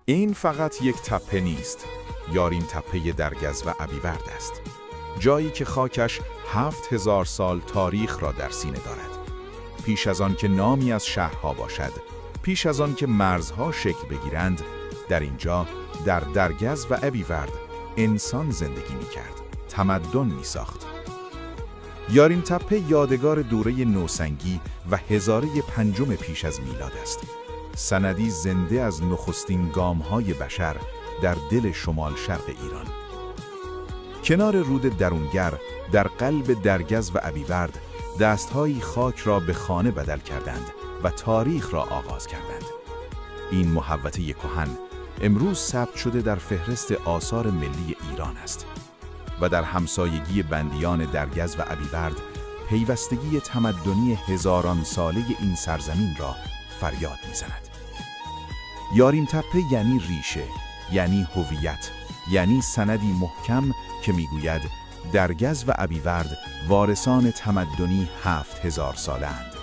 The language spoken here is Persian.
این فقط یک تپه نیست. یاریم تپه درگز و ابیورد است. جایی که خاکش 7000 سال تاریخ را در سینه دارد. پیش از آن که نامی از شهرها باشد، پیش از آن که مرزها شکل بگیرند، در اینجا در درگز و ابیورد انسان زندگی می‌کرد، تمدن می‌ساخت. یاریم تپه یادگار دوره نوسنگی و هزاره پنجم پیش از میلاد است. سندی زنده از نخستین گام‌های بشر در دل شمال شرق ایران. کنار رود درونگر در قلب درگز و ابیورد دست‌هایی خاک را به خانه بدل کردند و تاریخ را آغاز کردند. این محوطه کهن امروز ثبت شده در فهرست آثار ملی ایران است و در همسایگی بندیان درگز و ابیورد پیوستگی تمدنی هزاران ساله این سرزمین را فریاد می‌زند. یاریم تپه یعنی ریشه، یعنی هویت، یعنی سندی محکم که میگوید درگز و ابیورد وارثان تمدنی 7000 ساله اند.